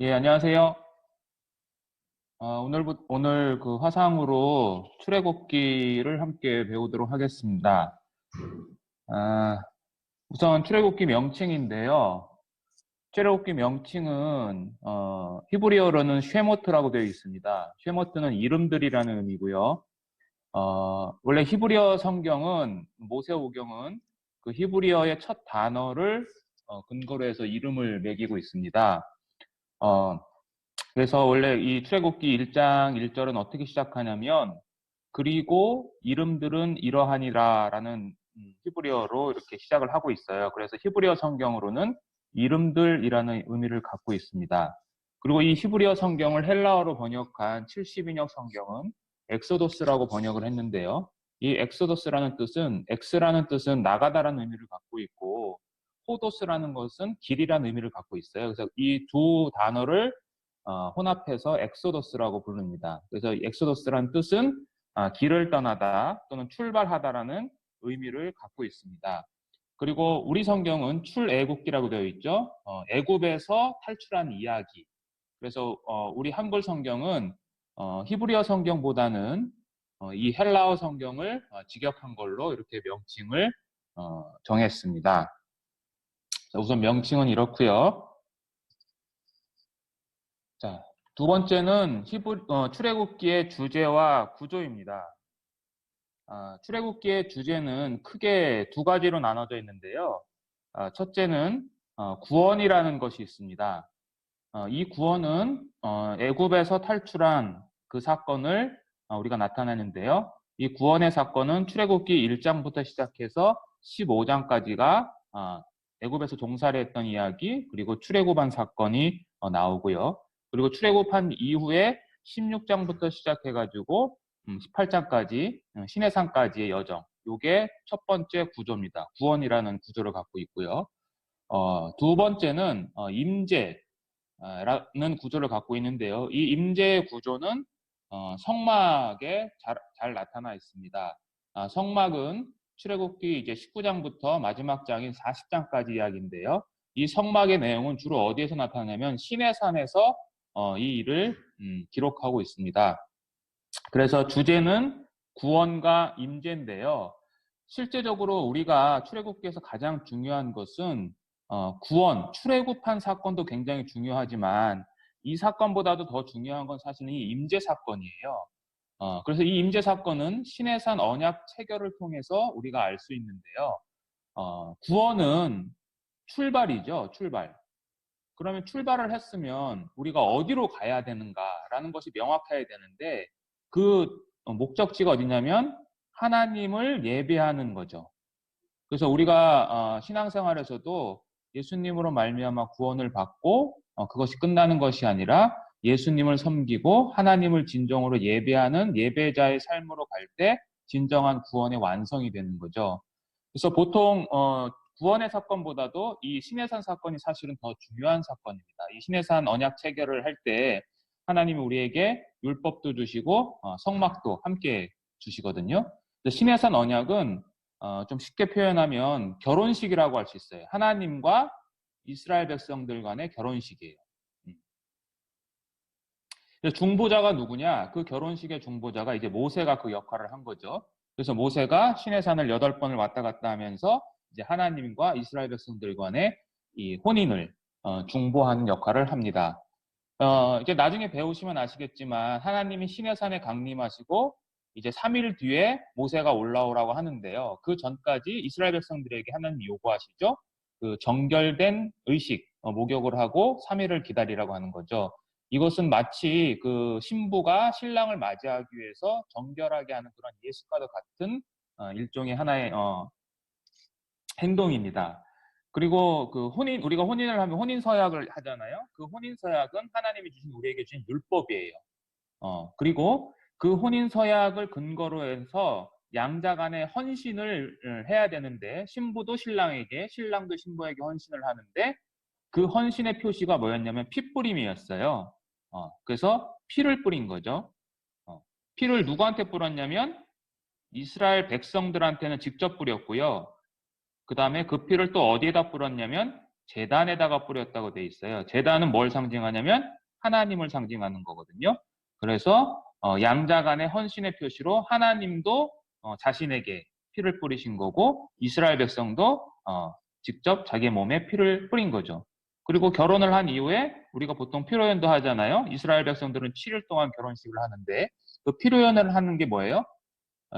예, 안녕하세요. 오늘 그 화상으로 출애굽기를 함께 배우도록 하겠습니다. 아, 우선 출애굽기 명칭인데요. 출애굽기 명칭은 히브리어로는 쉐모트라고 되어 있습니다. 쉐모트는 이름들이라는 의미고요. 원래 히브리어 성경은 모세오경은 그 히브리어의 첫 단어를 근거로 해서 이름을 매기고 있습니다. 어, 그래서 원래 이 출애굽기 1장 1절은 어떻게 시작하냐면 그리고 이름들은 이러하니라라는 히브리어로 이렇게 시작을 하고 있어요. 그래서 히브리어 성경으로는 이름들이라는 의미를 갖고 있습니다. 그리고 이 히브리어 성경을 헬라어로 번역한 70인역 성경은 엑소도스라고 번역을 했는데요. 이 엑소도스라는 뜻은 엑스라는 뜻은 나가다라는 의미를 갖고 있고 호도스라는 것은 길이라는 의미를 갖고 있어요. 그래서 이 두 단어를 혼합해서 엑소더스라고 부릅니다. 그래서 엑소더스라는 뜻은 길을 떠나다 또는 출발하다라는 의미를 갖고 있습니다. 그리고 우리 성경은 출애굽기라고 되어 있죠. 애굽에서 탈출한 이야기. 그래서 우리 한글 성경은 히브리어 성경보다는 이 헬라어 성경을 직역한 걸로 이렇게 명칭을 정했습니다. 자, 우선 명칭은 이렇고요. 자, 두 번째는 출애굽기의 주제와 구조입니다. 출애굽기의 주제는 크게 두 가지로 나눠져 있는데요. 첫째는 구원이라는 것이 있습니다. 이 구원은 애굽에서 탈출한 그 사건을 우리가 나타내는데요. 이 구원의 사건은 출애굽기 1장부터 시작해서 15장까지가 애굽에서 종살이 했던 이야기, 그리고 출애굽한 사건이 나오고요. 그리고 출애굽한 이후에 16장부터 시작해가지고 18장까지 시내산까지의 여정. 요게 첫 번째 구조입니다. 구원이라는 구조를 갖고 있고요. 두 번째는 임재라는 구조를 갖고 있는데요. 이 임재 구조는 성막에 잘 나타나 있습니다. 성막은 출애굽기 이제 19장부터 마지막 장인 40장까지 이야기인데요. 이 성막의 내용은 주로 어디에서 나타나냐면 시내산에서 이 일을 기록하고 있습니다. 그래서 주제는 구원과 임재인데요. 실제적으로 우리가 출애굽기에서 가장 중요한 것은 구원, 출애굽한 사건도 굉장히 중요하지만 이 사건보다도 더 중요한 건 사실은 이 임재 사건이에요. 그래서 이 임재 사건은 시내산 언약 체결을 통해서 우리가 알 수 있는데요. 구원은 출발이죠, 출발. 그러면 출발을 했으면 우리가 어디로 가야 되는가라는 것이 명확해야 되는데 그 목적지가 어디냐면 하나님을 예배하는 거죠. 그래서 우리가 신앙생활에서도 예수님으로 말미암아 구원을 받고 그것이 끝나는 것이 아니라 예수님을 섬기고 하나님을 진정으로 예배하는 예배자의 삶으로 갈 때 진정한 구원의 완성이 되는 거죠. 그래서 보통 구원의 사건보다도 이 시내산 사건이 사실은 더 중요한 사건입니다. 이 시내산 언약 체결을 할 때 하나님이 우리에게 율법도 주시고 성막도 함께 주시거든요. 시내산 언약은 좀 쉽게 표현하면 결혼식이라고 할 수 있어요. 하나님과 이스라엘 백성들 간의 결혼식이에요. 중보자가 누구냐? 그 결혼식의 중보자가 이제 모세가 그 역할을 한 거죠. 그래서 모세가 시내산을 8번을 왔다 갔다 하면서 이제 하나님과 이스라엘 백성들 간의 이 혼인을 중보하는 역할을 합니다. 이제 나중에 배우시면 아시겠지만 하나님이 시내산에 강림하시고 이제 3일 뒤에 모세가 올라오라고 하는데요. 그 전까지 이스라엘 백성들에게 하나님이 요구하시죠. 그 정결된 의식, 목욕을 하고 3일을 기다리라고 하는 거죠. 이것은 마치 그 신부가 신랑을 맞이하기 위해서 정결하게 하는 그런 예식과도 같은 일종의 하나의 행동입니다. 그리고 그 우리가 혼인을 하면 혼인 서약을 하잖아요. 그 혼인 서약은 하나님이 주신 우리에게 주신 율법이에요. 그리고 그 혼인 서약을 근거로 해서 양자 간의 헌신을 해야 되는데 신부도 신랑에게, 신랑도 신부에게 헌신을 하는데 그 헌신의 표시가 뭐였냐면 피뿌림이었어요. 그래서 피를 뿌린 거죠. 피를 누구한테 뿌렸냐면 이스라엘 백성들한테는 직접 뿌렸고요. 그 다음에 그 피를 또 어디에다 뿌렸냐면 제단에다가 뿌렸다고 돼 있어요. 제단은 뭘 상징하냐면 하나님을 상징하는 거거든요. 그래서 양자간의 헌신의 표시로 하나님도 자신에게 피를 뿌리신 거고 이스라엘 백성도 직접 자기 몸에 피를 뿌린 거죠. 그리고 결혼을 한 이후에 우리가 보통 피로연도 하잖아요. 이스라엘 백성들은 7일 동안 결혼식을 하는데 그 피로연을 하는 게 뭐예요?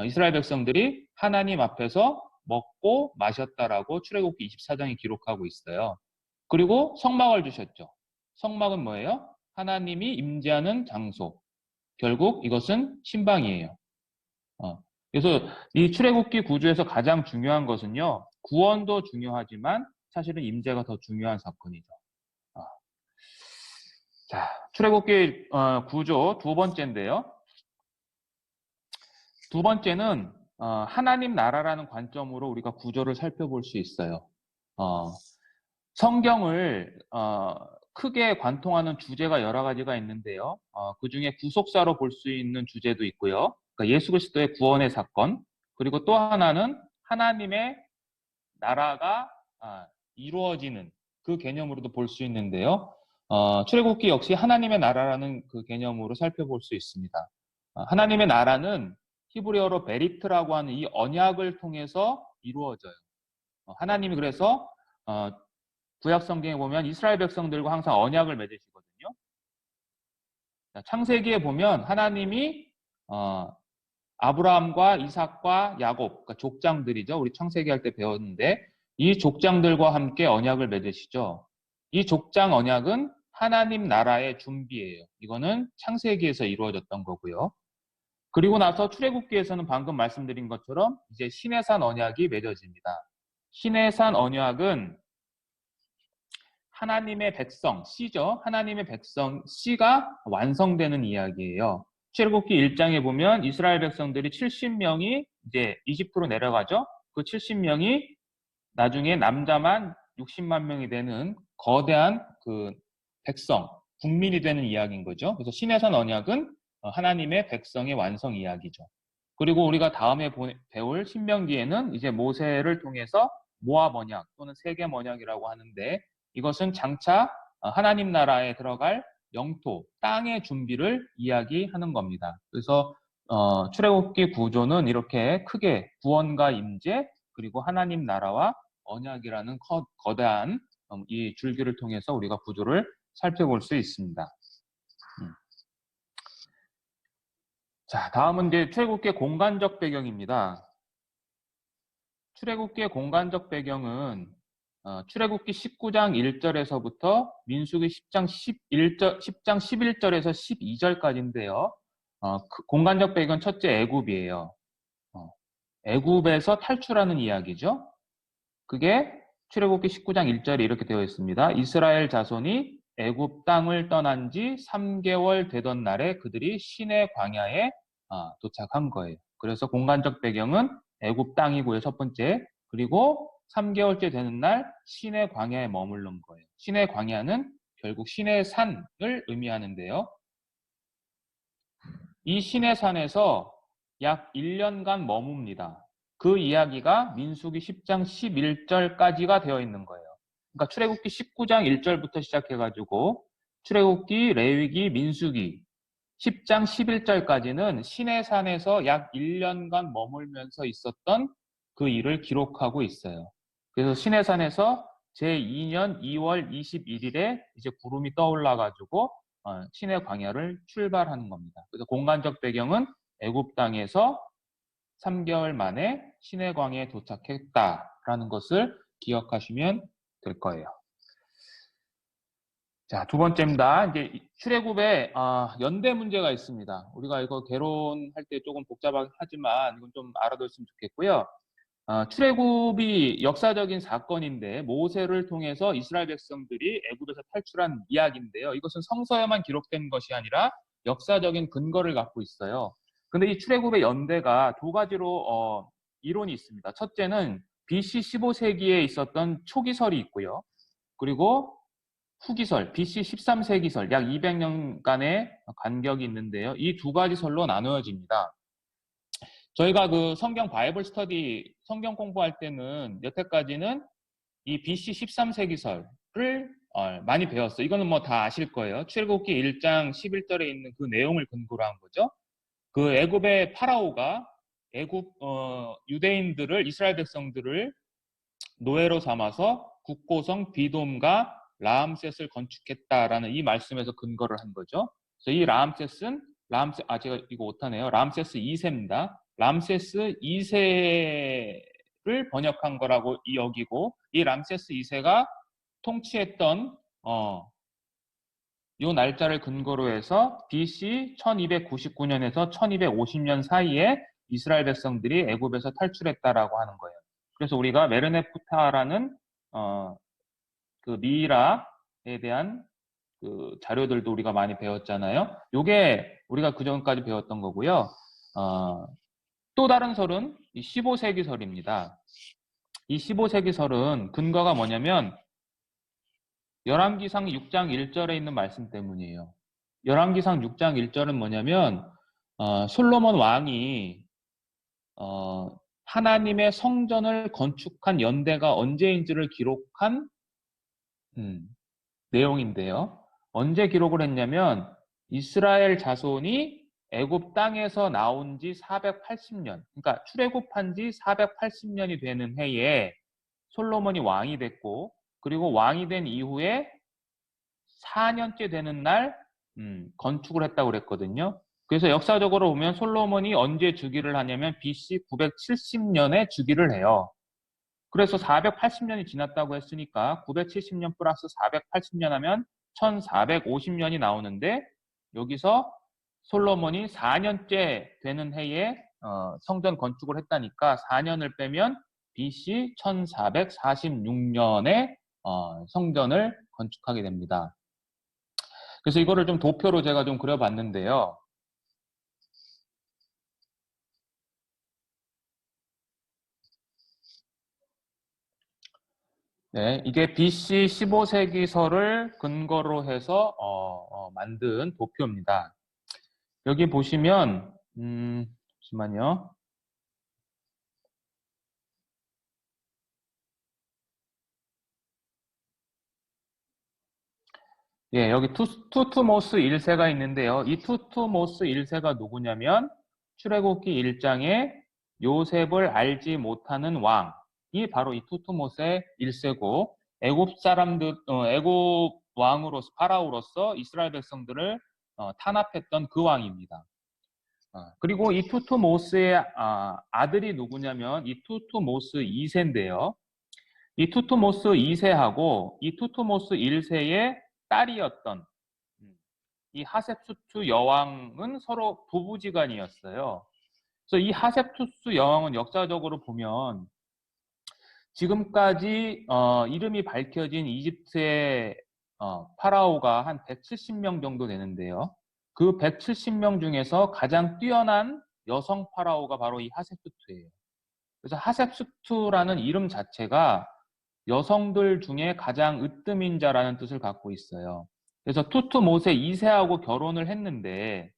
이스라엘 백성들이 하나님 앞에서 먹고 마셨다라고 출애굽기 24장이 기록하고 있어요. 그리고 성막을 주셨죠. 성막은 뭐예요? 하나님이 임재하는 장소. 결국 이것은 신방이에요. 그래서 이 출애굽기 구조에서 가장 중요한 것은요. 구원도 중요하지만 사실은 임재가 더 중요한 사건이죠. 자, 출애굽기 구조 두 번째인데요. 두 번째는 하나님 나라라는 관점으로 우리가 구조를 살펴볼 수 있어요. 성경을 크게 관통하는 주제가 여러 가지가 있는데요. 그 중에 구속사로 볼 수 있는 주제도 있고요. 그러니까 예수 그리스도의 구원의 사건, 그리고 또 하나는 하나님의 나라가 이루어지는 그 개념으로도 볼 수 있는데요. 출애굽기 역시 하나님의 나라라는 그 개념으로 살펴볼 수 있습니다. 하나님의 나라는 히브리어로 베리트라고 하는 이 언약을 통해서 이루어져요. 하나님이 그래서 구약 성경에 보면 이스라엘 백성들과 항상 언약을 맺으시거든요. 창세기에 보면 하나님이 아브라함과 이삭과 야곱, 그러니까 족장들이죠. 우리 창세기 할 때 배웠는데 이 족장들과 함께 언약을 맺으시죠. 이 족장 언약은 하나님 나라의 준비예요. 이거는 창세기에서 이루어졌던 거고요. 그리고 나서 출애굽기에서는 방금 말씀드린 것처럼 이제 시내산 언약이 맺어집니다. 시내산 언약은 하나님의 백성, 씨죠. 하나님의 백성, 씨가 완성되는 이야기예요. 출애굽기 1장에 보면 이스라엘 백성들이 70명이 이제 이집트로 내려가죠. 그 70명이 나중에 남자만 60만 명이 되는 거대한 그 백성, 국민이 되는 이야기인 거죠. 그래서 시내산 언약은 하나님의 백성의 완성 이야기죠. 그리고 우리가 다음에 배울 신명기에는 이제 모세를 통해서 모압 언약 또는 세겜 언약이라고 하는데 이것은 장차 하나님 나라에 들어갈 영토, 땅의 준비를 이야기하는 겁니다. 그래서 출애굽기 구조는 이렇게 크게 구원과 임재 그리고 하나님 나라와 언약이라는 거대한 이 줄기를 통해서 우리가 구조를 살펴볼 수 있습니다. 자, 다음은 이제 출애굽기의 공간적 배경입니다. 출애굽기의 공간적 배경은 출애굽기 19장 1절에서부터 민수기 10장 11절에서 12절까지인데요. 그 공간적 배경은 첫째 애굽이에요. 애굽에서 탈출하는 이야기죠. 그게 출애굽기 19장 1절에 이렇게 되어 있습니다. 이스라엘 자손이 애굽 땅을 떠난 지 3개월 되던 날에 그들이 시내 광야에 도착한 거예요. 그래서 공간적 배경은 애굽 땅이고요. 첫 번째. 그리고 3개월째 되는 날 시내 광야에 머무른 거예요. 시내 광야는 결국 시내 산을 의미하는데요. 이 시내 산에서 약 1년간 머뭅니다. 그 이야기가 민수기 10장 11절까지가 되어 있는 거예요. 그러니까 출애굽기 19장 1절부터 시작해가지고 출애굽기, 레위기, 민수기 10장 11절까지는 시내산에서 약 1년간 머물면서 있었던 그 일을 기록하고 있어요. 그래서 시내산에서 제2년 2월 21일에 이제 구름이 떠올라가지고 시내 광야를 출발하는 겁니다. 그래서 공간적 배경은 애굽 땅에서 3개월 만에 시내 광야에 도착했다라는 것을 기억하시면 될 거예요. 자, 두 번째입니다. 이제 출애굽에 연대 문제가 있습니다. 우리가 이거 개론할 때 조금 복잡하지만 이건 좀 알아뒀으면 좋겠고요. 출애굽이 역사적인 사건인데 모세를 통해서 이스라엘 백성들이 애굽에서 탈출한 이야기인데요. 이것은 성서에만 기록된 것이 아니라 역사적인 근거를 갖고 있어요. 근데 이 출애굽의 연대가 두 가지로 이론이 있습니다. 첫째는 BC 15세기에 있었던 초기설이 있고요. 그리고 후기설, BC 13세기설, 약 200년간의 간격이 있는데요. 이 두 가지 설로 나누어집니다. 저희가 그 성경 바이블 스터디, 성경 공부할 때는 여태까지는 이 BC 13세기설, 많이 배웠어. 이거는 뭐 다 아실 거예요. 출애굽기 1장 11절에 있는 그 내용을 근거로 한 거죠. 그 애굽의 파라오가 애굽 유대인들을 이스라엘 백성들을 노예로 삼아서 국고성 비돔과 라암셋을 건축했다라는 이 말씀에서 근거를 한 거죠. 그래서 이 라암셋은 제가 이거 못하네요. 라암세스 2세입니다. 람세스 2세를 번역한 거라고 여기고 이 람세스 2세가 통치했던 이 날짜를 근거로 해서 BC 1299년에서 1250년 사이에 이스라엘 백성들이 애굽에서 탈출했다라고 하는 거예요. 그래서 우리가 메르네프타라는 그 미이라에 대한 그 자료들도 우리가 많이 배웠잖아요. 요게 우리가 그 전까지 배웠던 거고요. 또 다른 설은 이 15세기 설입니다. 이 15세기 설은 근거가 뭐냐면 열왕기상 6장 1절에 있는 말씀 때문이에요. 열왕기상 6장 1절은 뭐냐면 솔로몬 왕이 하나님의 성전을 건축한 연대가 언제인지를 기록한 내용인데요. 언제 기록을 했냐면 이스라엘 자손이 애굽 땅에서 나온 지 480년, 그러니까 출애굽한 지 480년이 되는 해에 솔로몬이 왕이 됐고, 그리고 왕이 된 이후에 4년째 되는 날 건축을 했다고 그랬거든요. 그래서 역사적으로 보면 솔로몬이 언제 주기를 하냐면 BC 970년에 주기를 해요. 그래서 480년이 지났다고 했으니까 970년 플러스 480년 하면 1450년이 나오는데 여기서 솔로몬이 4년째 되는 해에 성전 건축을 했다니까 4년을 빼면 BC 1446년에 성전을 건축하게 됩니다. 그래서 이거를 좀 도표로 제가 좀 그려봤는데요. 네, 이게 BC 15세기설을 근거로 해서 만든 도표입니다. 여기 보시면 잠시만요. 예, 여기 투투모스 1세가 있는데요. 이 투투모스 1세가 누구냐면 출애굽기 1장에 요셉을 알지 못하는 왕이 바로 이 투투모스의 1세고 애굽 사람들 애굽 왕으로서 파라오로서 이스라엘 백성들을 탄압했던 그 왕입니다. 그리고 이 투투모스의 아들이 누구냐면 이 투투모스 2세인데요. 이 투투모스 2세하고 이 투투모스 1세의 딸이었던 이 하셉수투 여왕은 서로 부부지간이었어요. 그래서 이 하셉수투 여왕은 역사적으로 보면 지금까지 이름이 밝혀진 이집트의 파라오가 한 170명 정도 되는데요. 그 170명 중에서 가장 뛰어난 여성 파라오가 바로 이 하셉수투예요. 그래서 하셉수투라는 이름 자체가 여성들 중에 가장 으뜸인 자라는 뜻을 갖고 있어요. 그래서 투투모세 2세하고 결혼을 했는데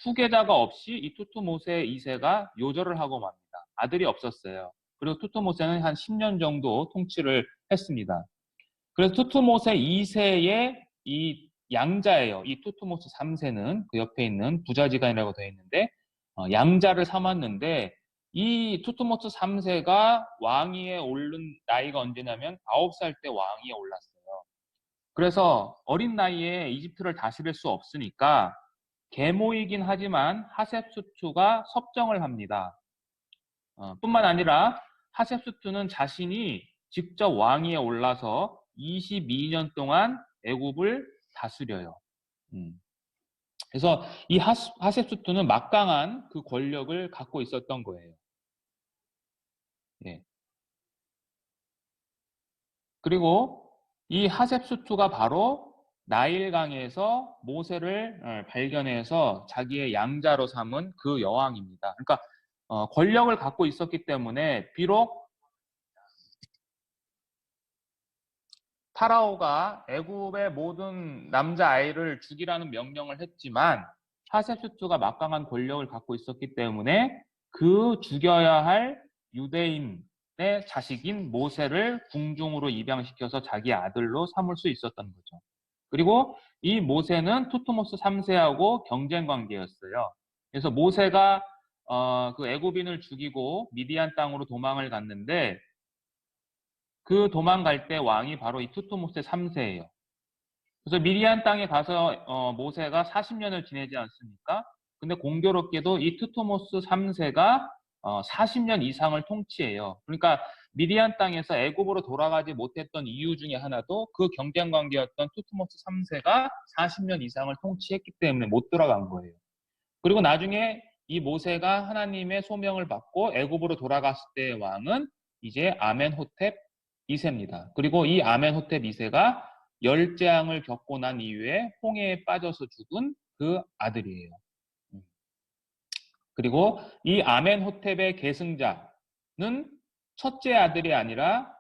후계자가 없이 이 투투모세 2세가 요절을 하고 맙니다. 아들이 없었어요. 그리고 투투모세는 한 10년 정도 통치를 했습니다. 그래서 투투모세 2세의 이 양자예요. 이 투투모스 3세는 그 옆에 있는 부자지간이라고 되어 있는데 양자를 삼았는데 이 투투모스 3세가 왕위에 오른 나이가 언제냐면 9살 때 왕위에 올랐어요. 그래서 어린 나이에 이집트를 다스릴 수 없으니까 계모이긴 하지만 하셉수투가 섭정을 합니다. 뿐만 아니라 하셉수투는 자신이 직접 왕위에 올라서 22년 동안 애굽을 다스려요. 그래서 이 하셉수투는 막강한 그 권력을 갖고 있었던 거예요. 예. 그리고 이 하셉수투가 바로 나일강에서 모세를 발견해서 자기의 양자로 삼은 그 여왕입니다. 그러니까 권력을 갖고 있었기 때문에 비록 파라오가 애굽의 모든 남자아이를 죽이라는 명령을 했지만 하셉수투가 막강한 권력을 갖고 있었기 때문에 그 죽여야 할 유대인 자식인 모세를 궁중으로 입양시켜서 자기 아들로 삼을 수 있었던 거죠. 그리고 이 모세는 투트모스 3세하고 경쟁 관계였어요. 그래서 모세가 그 애굽인을 죽이고 미디안 땅으로 도망을 갔는데 그 도망갈 때 왕이 바로 이 투트모스 3세예요. 그래서 미디안 땅에 가서 모세가 40년을 지내지 않습니까? 근데 공교롭게도 이 투트모스 3세가 40년 이상을 통치해요. 그러니까 미디안 땅에서 애굽으로 돌아가지 못했던 이유 중에 하나도 그 경쟁 관계였던 투트모스 3세가 40년 이상을 통치했기 때문에 못 돌아간 거예요. 그리고 나중에 이 모세가 하나님의 소명을 받고 애굽으로 돌아갔을 때의 왕은 이제 아멘호텝 2세입니다. 그리고 이 아멘호텝 2세가 열재앙을 겪고 난 이후에 홍해에 빠져서 죽은 그 아들이에요. 그리고 이 아멘호텝의 계승자는 첫째 아들이 아니라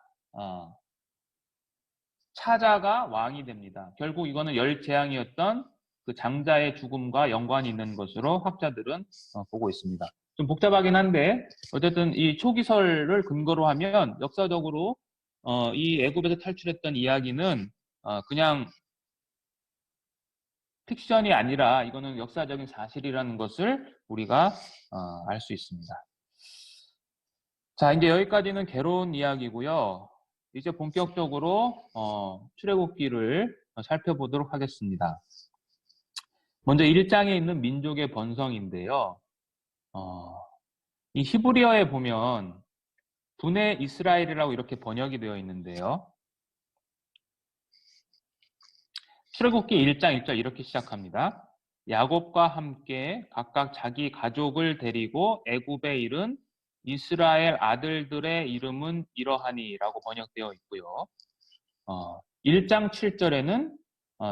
차자가 왕이 됩니다. 결국 이거는 열재앙이었던 그 장자의 죽음과 연관이 있는 것으로 학자들은 보고 있습니다. 좀 복잡하긴 한데 어쨌든 이 초기설을 근거로 하면 역사적으로 이 애굽에서 탈출했던 이야기는 그냥 픽션이 아니라 이거는 역사적인 사실이라는 것을 우리가 알 수 있습니다. 자, 이제 여기까지는 개론 이야기고요. 이제 본격적으로 출애굽기를 살펴보도록 하겠습니다. 먼저 1장에 있는 민족의 번성인데요. 이 히브리어에 보면 분의 이스라엘이라고 이렇게 번역이 되어 있는데요. 출애굽기 1장 1절 이렇게 시작합니다. 야곱과 함께 각각 자기 가족을 데리고 애굽에 이른 이스라엘 아들들의 이름은 이러하니라고 번역되어 있고요. 1장 7절에는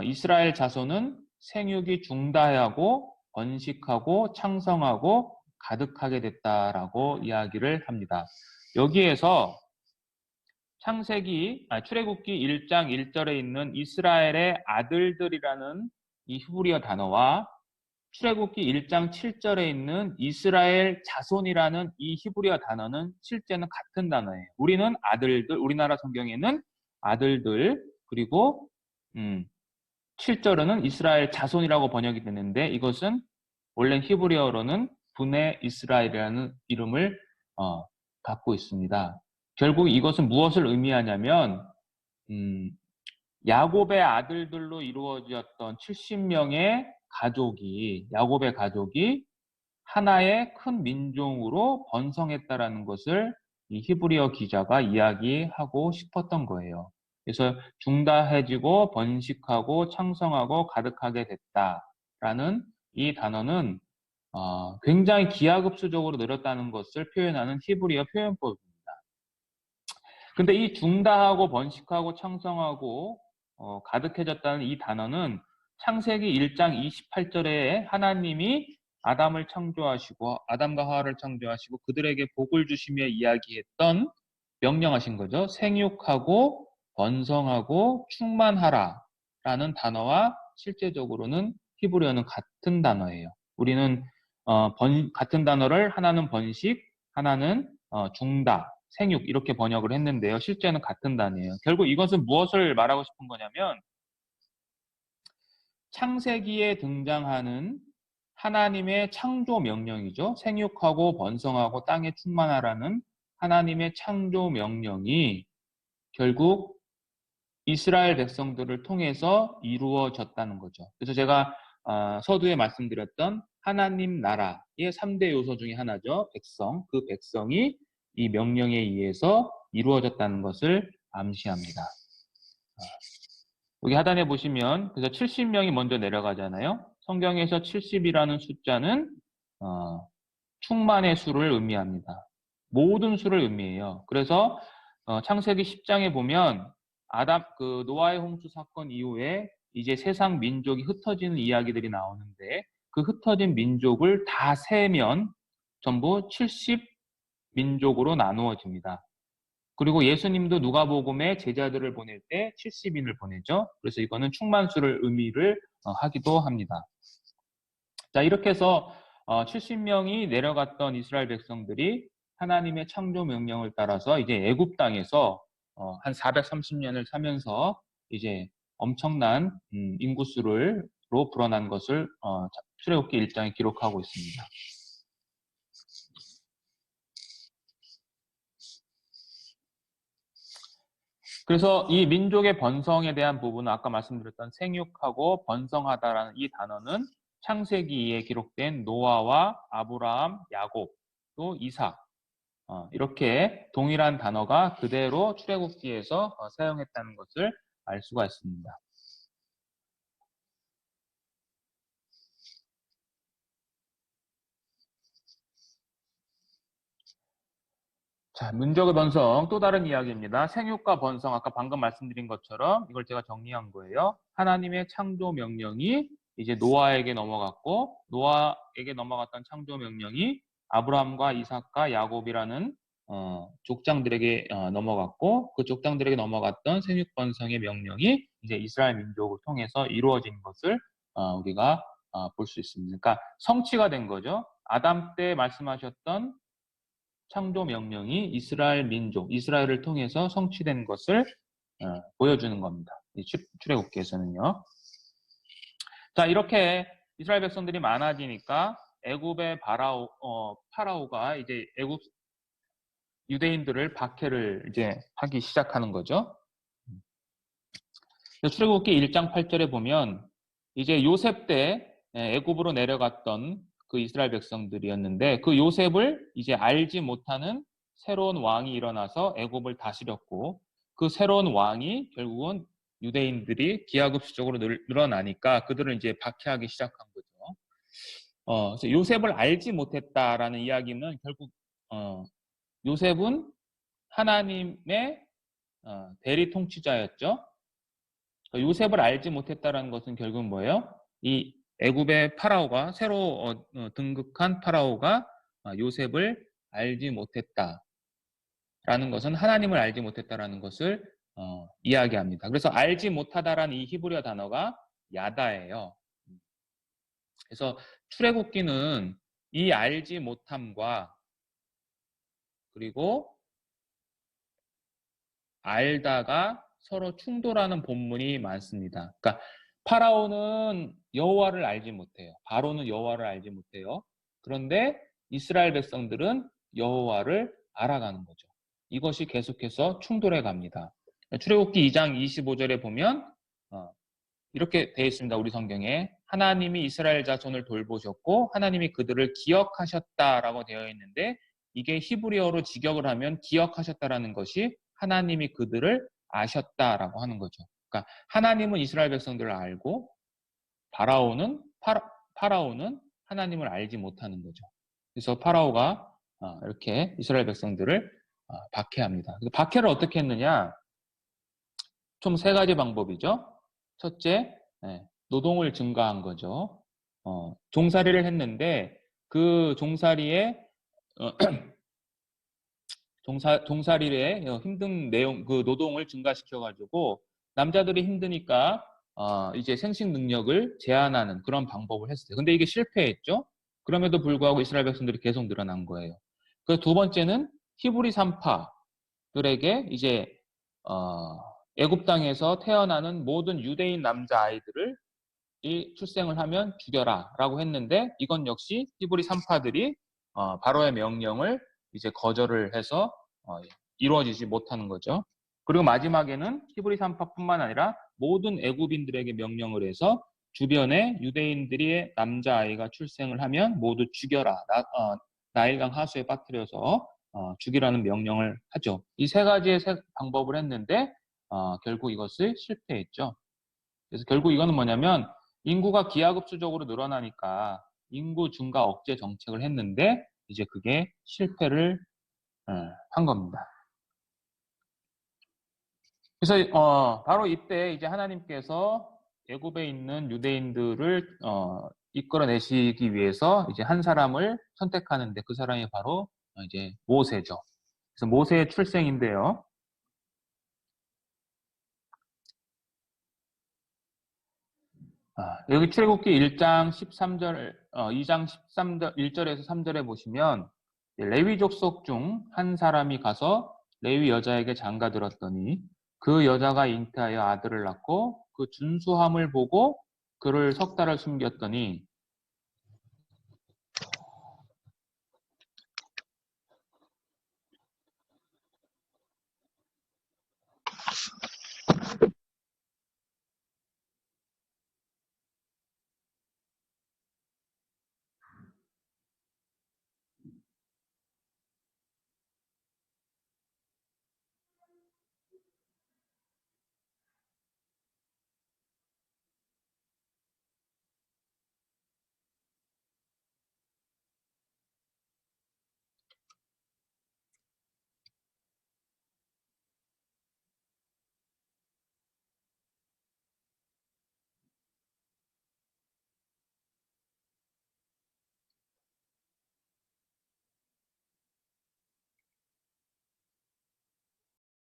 이스라엘 자손은 생육이 중다하고 번식하고 창성하고 가득하게 됐다라고 이야기를 합니다. 여기에서 출애굽기 1장 1절에 있는 이스라엘의 아들들이라는 이 히브리어 단어와 출애굽기 1장 7절에 있는 이스라엘 자손이라는 이 히브리어 단어는 실제는 같은 단어예요. 우리는 아들들, 우리나라 성경에는 아들들, 그리고 7절에는 이스라엘 자손이라고 번역이 되는데 이것은 원래 히브리어로는 분의 이스라엘이라는 이름을 갖고 있습니다. 결국 이것은 무엇을 의미하냐면 야곱의 아들들로 이루어졌던 70명의 야곱의 가족이 하나의 큰 민족으로 번성했다라는 것을 이 히브리어 기자가 이야기하고 싶었던 거예요. 그래서 중다해지고 번식하고 창성하고 가득하게 됐다라는 이 단어는 굉장히 기하급수적으로 늘었다는 것을 표현하는 히브리어 표현법입니다. 근데 이 중다하고 번식하고 창성하고 가득해졌다는 이 단어는 창세기 1장 28절에 하나님이 아담을 창조하시고 아담과 하와를 창조하시고 그들에게 복을 주시며 이야기했던 명령하신 거죠. 생육하고 번성하고 충만하라 라는 단어와 실제적으로는 히브리어는 같은 단어예요. 우리는 같은 단어를 하나는 번식, 하나는 중다, 생육 이렇게 번역을 했는데요. 실제는 같은 단어예요. 결국 이것은 무엇을 말하고 싶은 거냐면 창세기에 등장하는 하나님의 창조 명령이죠. 생육하고 번성하고 땅에 충만하라는 하나님의 창조 명령이 결국 이스라엘 백성들을 통해서 이루어졌다는 거죠. 그래서 제가 서두에 말씀드렸던 하나님 나라의 3대 요소 중에 하나죠. 백성. 그 백성이 이 명령에 의해서 이루어졌다는 것을 암시합니다. 여기 하단에 보시면 그래서 70명이 먼저 내려가잖아요. 성경에서 70이라는 숫자는 충만의 수를 의미합니다. 모든 수를 의미해요. 그래서 창세기 10장에 보면 노아의 홍수 사건 이후에 이제 세상 민족이 흩어지는 이야기들이 나오는데 그 흩어진 민족을 다 세면 전부 70민족으로 나누어집니다. 그리고 예수님도 누가복음에 제자들을 보낼 때 70인을 보내죠. 그래서 이거는 충만수를 의미를 하기도 합니다. 자, 이렇게 해서 70명이 내려갔던 이스라엘 백성들이 하나님의 창조 명령을 따라서 이제 애굽 땅에서 한 430년을 사면서 이제 엄청난 인구수로 불어난 것을 출애굽기 1장에 기록하고 있습니다. 그래서 이 민족의 번성에 대한 부분은 아까 말씀드렸던 생육하고 번성하다라는 이 단어는 창세기에 기록된 노아와 아브라함, 야곱, 또 이삭 이렇게 동일한 단어가 그대로 출애굽기에서 사용했다는 것을 알 수가 있습니다. 자, 민족의 번성 또 다른 이야기입니다. 생육과 번성 아까 방금 말씀드린 것처럼 이걸 제가 정리한 거예요. 하나님의 창조 명령이 이제 노아에게 넘어갔고 노아에게 넘어갔던 창조 명령이 아브라함과 이삭과 야곱이라는 족장들에게 넘어갔고 그 족장들에게 넘어갔던 생육 번성의 명령이 이제 이스라엘 민족을 통해서 이루어진 것을 우리가 볼 수 있습니다. 그러니까 성취가 된 거죠. 아담 때 말씀하셨던 창조 명령이 이스라엘 민족, 이스라엘을 통해서 성취된 것을 보여주는 겁니다. 이 출애굽기에서는요. 자, 이렇게 이스라엘 백성들이 많아지니까 애굽의 파라오가 이제 애굽 유대인들을 박해를 이제 하기 시작하는 거죠. 출애굽기 1장 8절에 보면 이제 요셉 때 애굽으로 내려갔던 그 이스라엘 백성들이었는데 그 요셉을 이제 알지 못하는 새로운 왕이 일어나서 애굽을 다스렸고 그 새로운 왕이 결국은 유대인들이 기하급수적으로 늘어나니까 그들을 이제 박해하기 시작한 거죠. 그래서 요셉을 알지 못했다라는 이야기는 결국 요셉은 하나님의 대리 통치자였죠. 요셉을 알지 못했다라는 것은 결국 뭐예요? 이 애굽의 파라오가 새로 등극한 파라오가 요셉을 알지 못했다라는 것은 하나님을 알지 못했다라는 것을 이야기합니다. 그래서 알지 못하다라는 이 히브리어 단어가 야다예요. 그래서 출애굽기는 이 알지 못함과 그리고 알다가 서로 충돌하는 본문이 많습니다. 그러니까 파라오는 여호와를 알지 못해요. 바로는 여호와를 알지 못해요. 그런데 이스라엘 백성들은 여호와를 알아가는 거죠. 이것이 계속해서 충돌해 갑니다. 출애굽기 2장 25절에 보면 이렇게 되어 있습니다. 우리 성경에 하나님이 이스라엘 자손을 돌보셨고 하나님이 그들을 기억하셨다라고 되어 있는데 이게 히브리어로 직역을 하면 기억하셨다라는 것이 하나님이 그들을 아셨다라고 하는 거죠. 그러니까 하나님은 이스라엘 백성들을 알고 파라오는 하나님을 알지 못하는 거죠. 그래서 파라오가 이렇게 이스라엘 백성들을 박해합니다. 박해를 어떻게 했느냐? 총 3가지 방법이죠. 첫째, 노동을 증가한 거죠. 종살이를 했는데 그 종살이에 종살이에 힘든 내용, 그 노동을 증가시켜가지고 남자들이 힘드니까 이제 생식 능력을 제한하는 그런 방법을 했어요. 근데 이게 실패했죠. 그럼에도 불구하고 이스라엘 백성들이 계속 늘어난 거예요. 그 두 번째는 히브리 산파들에게 이제 애굽 땅에서 태어나는 모든 유대인 남자 아이들을 출생을 하면 죽여라라고 했는데 이건 역시 히브리 산파들이 바로의 명령을 이제 거절을 해서 이루어지지 못하는 거죠. 그리고 마지막에는 히브리 산파뿐만 아니라 모든 애굽인들에게 명령을 해서 주변에 유대인들의 남자아이가 출생을 하면 모두 죽여라. 나일강 하수에 빠뜨려서 죽이라는 명령을 하죠. 이 3가지의 방법을 했는데 결국 이것을 실패했죠. 그래서 결국 이거는 뭐냐면 인구가 기하급수적으로 늘어나니까 인구 증가 억제 정책을 했는데 이제 그게 실패를 한 겁니다. 그래서 바로 이때 이제 하나님께서 애굽에 있는 유대인들을 이끌어내시기 위해서 이제 한 사람을 선택하는데 그 사람이 바로 이제 모세죠. 그래서 모세의 출생인데요. 여기 출애굽기 1장 13절, 2장 13절, 1절에서 3절에 보시면 레위 족속 중 한 사람이 가서 레위 여자에게 장가들었더니 그 여자가 잉태하여 아들을 낳고 그 준수함을 보고 그를 석 달을 숨겼더니